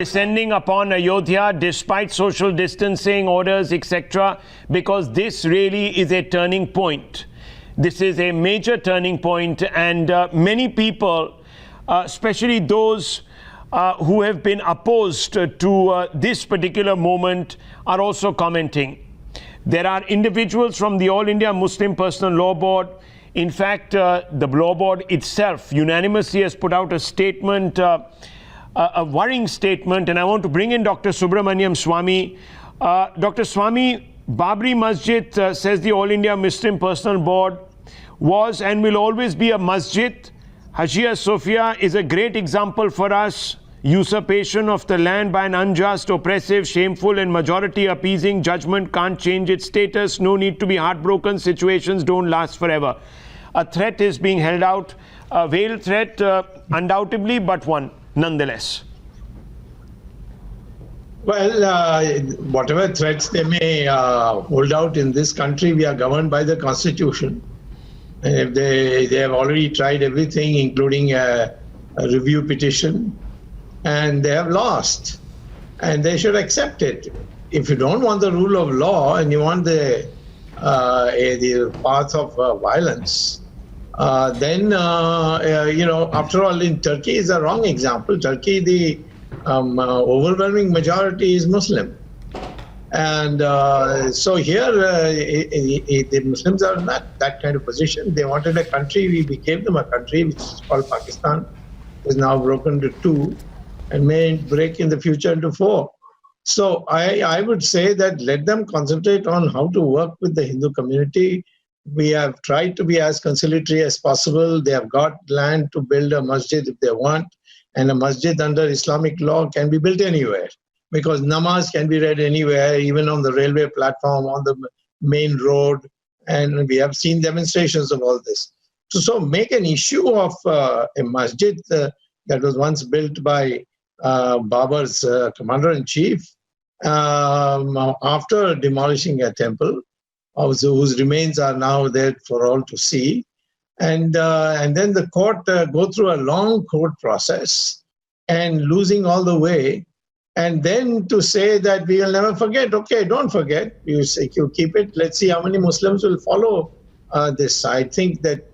descending upon Ayodhya despite social distancing orders, etc., because this really is a turning point. This is a major turning point, and many people, especially those who have been opposed to this particular moment, are also commenting. There are individuals from the All India Muslim Personal Law Board. In fact, the Law Board itself unanimously has put out a statement, a worrying statement, and I want to bring in Dr. Subramanian Swamy. Dr. Swamy, Babri Masjid, says the All India Muslim Personal Board, was and will always be a masjid. Hagia Sophia is a great example for us. Usurpation of the land by an unjust, oppressive, shameful and majority appeasing judgment can't change its status. No need to be heartbroken. Situations don't last forever. A threat is being held out, a veiled threat undoubtedly, but one nonetheless. Well, whatever threats they may hold out in this country, we are governed by the Constitution. And if they have already tried everything, including a review petition, and they have lost, and they should accept it. If you don't want the rule of law and you want the path of violence, then after all, in Turkey is a wrong example. Turkey, the overwhelming majority is Muslim, and so here the Muslims are not that kind of position. They wanted a country. We became them a country, which is called Pakistan. Is now broken to two, and may break in the future into four. So I would say that let them concentrate on how to work with the Hindu community. We have tried to be as conciliatory as possible. They have got land to build a masjid if they want, and a masjid under Islamic law can be built anywhere, because namaz can be read anywhere, even on the railway platform, on the main road, and we have seen demonstrations of all this. So make an issue of a masjid that was once built by Babur's commander-in-chief after demolishing a temple, whose remains are now there for all to see. And then the court go through a long court process and losing all the way. And then to say that we will never forget. Okay, don't forget. You keep it. Let's see how many Muslims will follow this. I think that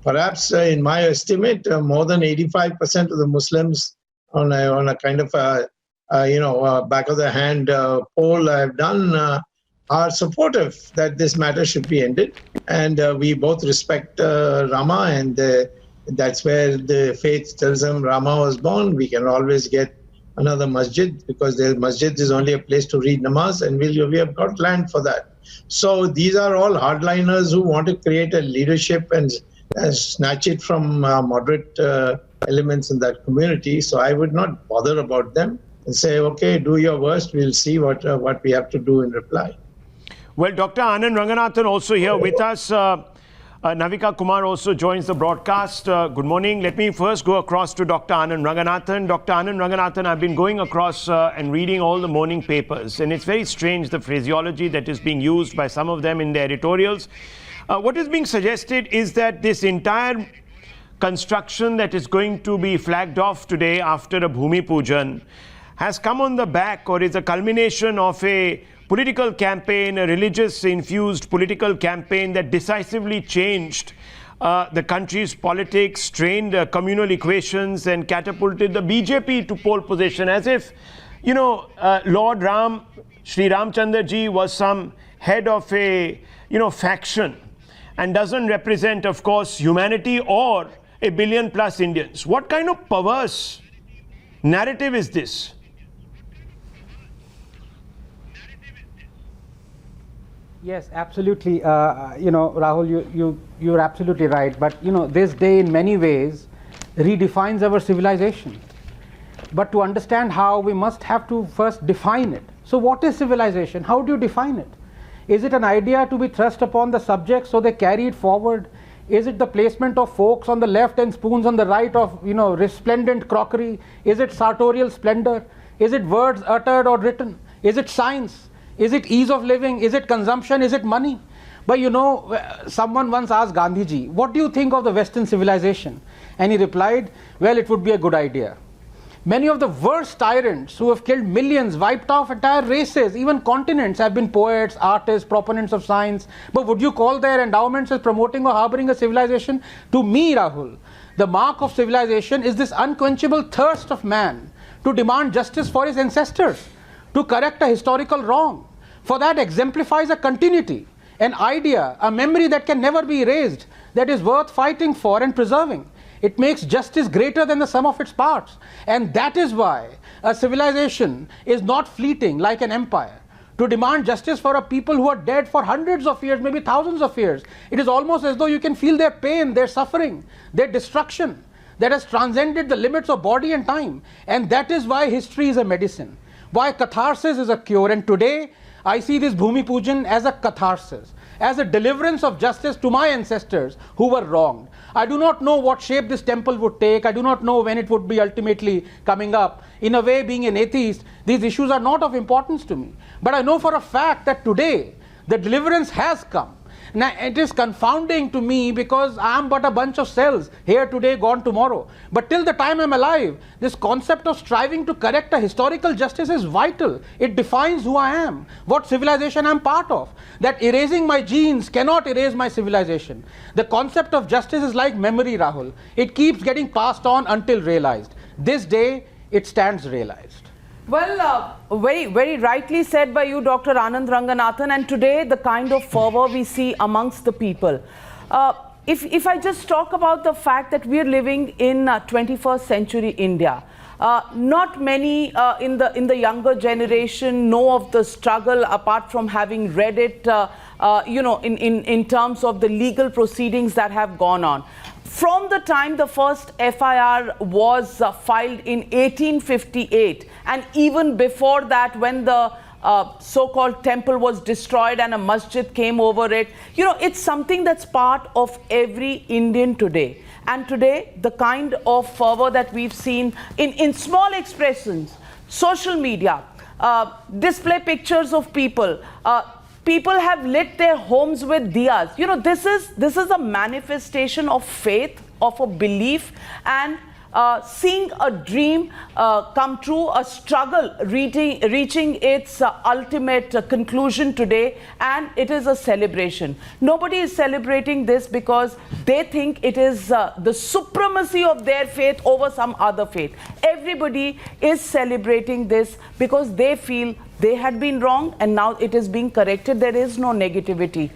perhaps, in my estimate, more than 85% of the Muslims on a kind of back of the hand poll I've done are supportive that this matter should be ended. And we both respect Rama, and that's where the faith tells them Rama was born. We can always get another masjid, because the masjid is only a place to read namaz, and we have got land for that. So these are all hardliners who want to create a leadership and snatch it from moderate elements in that community. So I would not bother about them and say, okay, do your worst. We'll see what we have to do in reply. Well, Dr. Anand Ranganathan also here with us. Navika Kumar also joins the broadcast. Good morning. Let me first go across to Dr. Anand Ranganathan. Dr. Anand Ranganathan, I've been going across and reading all the morning papers, and it's very strange, the phraseology that is being used by some of them in their editorials. What is being suggested is that this entire construction that is going to be flagged off today after a Bhumi Pujan has come on the back, or is a culmination of a political campaign, a religious-infused political campaign that decisively changed the country's politics, strained communal equations, and catapulted the BJP to pole position, as if, Lord Ram, Sri Ramchandra ji was some head of a, faction, and doesn't represent, of course, humanity or a billion-plus Indians. What kind of perverse narrative is this? Yes, absolutely. Rahul, you're absolutely right. But, this day in many ways redefines our civilization. But to understand how, we must have to first define it. So what is civilization? How do you define it? Is it an idea to be thrust upon the subject so they carry it forward? Is it the placement of forks on the left and spoons on the right of, resplendent crockery? Is it sartorial splendor? Is it words uttered or written? Is it science? Is it ease of living? Is it consumption? Is it money? But someone once asked Gandhiji, what do you think of the Western civilization? And he replied, well, it would be a good idea. Many of the worst tyrants who have killed millions, wiped off entire races, even continents, have been poets, artists, proponents of science. But would you call their endowments as promoting or harboring a civilization? To me, Rahul, the mark of civilization is this unquenchable thirst of man to demand justice for his ancestors, to correct a historical wrong. For that exemplifies a continuity, an idea, a memory that can never be erased, that is worth fighting for and preserving. It makes justice greater than the sum of its parts. And that is why a civilization is not fleeting like an empire. To demand justice for a people who are dead for hundreds of years, maybe thousands of years, it is almost as though you can feel their pain, their suffering, their destruction that has transcended the limits of body and time. And that is why history is a medicine, why catharsis is a cure. And today, I see this Bhumi Pujan as a catharsis, as a deliverance of justice to my ancestors who were wronged. I do not know what shape this temple would take. I do not know when it would be ultimately coming up. In a way, being an atheist, these issues are not of importance to me. But I know for a fact that today, the deliverance has come. Now, it is confounding to me because I am but a bunch of cells, here today, gone tomorrow. But till the time I am alive, this concept of striving to correct a historical justice is vital. It defines who I am, what civilization I am part of. That erasing my genes cannot erase my civilization. The concept of justice is like memory, Rahul. It keeps getting passed on until realized. This day, it stands realized. Well, very, very rightly said by you, Dr. Anand Ranganathan, and today the kind of fervor we see amongst the people. If I just talk about the fact that we are living in 21st century India, not many in the younger generation know of the struggle apart from having read it, in terms of the legal proceedings that have gone on. From the time the first FIR was filed in 1858, and even before that, when the so-called temple was destroyed and a masjid came over it, it's something that's part of every Indian today. And today, the kind of fervor that we've seen in small expressions, social media, display pictures of people, people have lit their homes with diyas. This is a manifestation of faith, of a belief, and seeing a dream come true, a struggle reaching its ultimate conclusion today, and it is a celebration. Nobody is celebrating this because they think it is the supremacy of their faith over some other faith. Everybody is celebrating this because they feel they had been wrong and now it is being corrected. There is no negativity.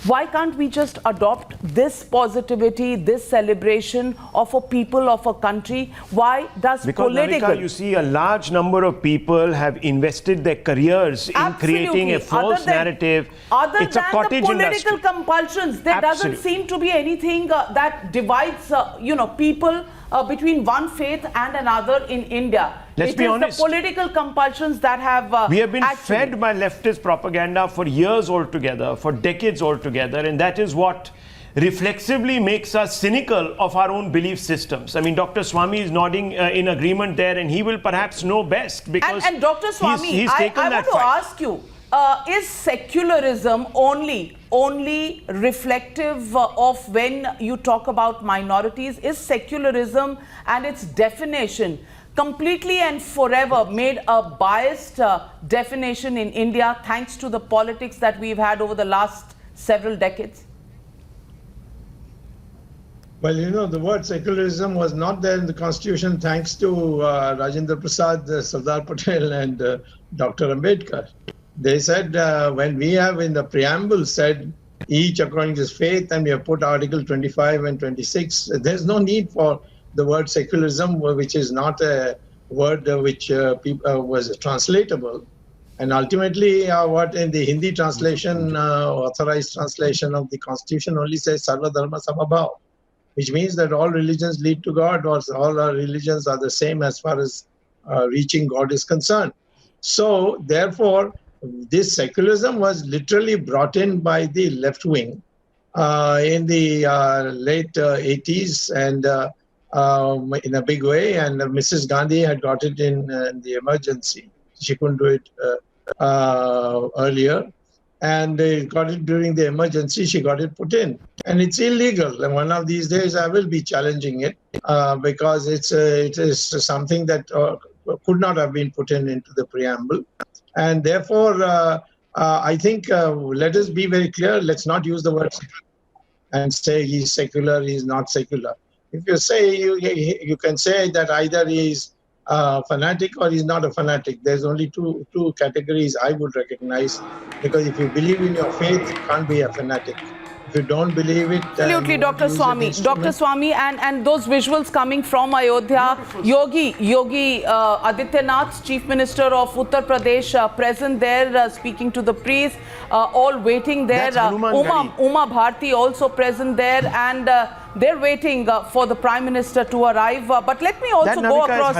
Why can't we just adopt this positivity, this celebration of a people, of a country? Why does because political... Navika, you see a large number of people have invested their careers in creating a false narrative. Other it's a than cottage the political industry. compulsions, there doesn't seem to be anything that divides, people between one faith and another in India. Let's be honest. It is the political compulsions that have... we have been fed by leftist propaganda for years altogether, for decades altogether, and that is what reflexively makes us cynical of our own belief systems. I mean, Dr. Swamy is nodding in agreement there, and he will perhaps know best because and Dr. Swamy, he's taken I that want to fight. ask you, is secularism only reflective of when you talk about minorities? Is secularism and its definition completely and forever made a biased definition in India thanks to the politics that we've had over the last several decades? Well, the word secularism was not there in the constitution thanks to Rajendra Prasad, Sardar Patel and Dr. Ambedkar. They said when we have in the preamble said each according to his faith, and we have put Article 25 and 26, there's no need for the word secularism, which is not a word which was translatable. And ultimately, what in the Hindi translation, authorized translation of the Constitution only says Sarva Dharma Samabhav, which means that all religions lead to God, or all our religions are the same as far as reaching God is concerned. So, therefore, this secularism was literally brought in by the left wing in the late 80s and in a big way. And Mrs. Gandhi had got it in the emergency. She couldn't do it earlier. and they got it during the emergency. She got it put in, and it's illegal. And one of these days, I will be challenging it because it is something that could not have been put into the preamble, and therefore, I think let us be very clear. Let's not use the word secular and say he's secular, he's not secular. If you say you can say that either he's fanatic or he's not a fanatic. There's only two categories I would recognize, because if you believe in your faith, you can't be a fanatic. If you don't believe it, absolutely, Dr. Swamy. Dr. Swamy, and those visuals coming from Ayodhya, Yogi Adityanath, Chief Minister of Uttar Pradesh, present there, speaking to the priest, all waiting there. Uma Bharti also present there, and they're waiting for the Prime Minister to arrive. But let me also go across.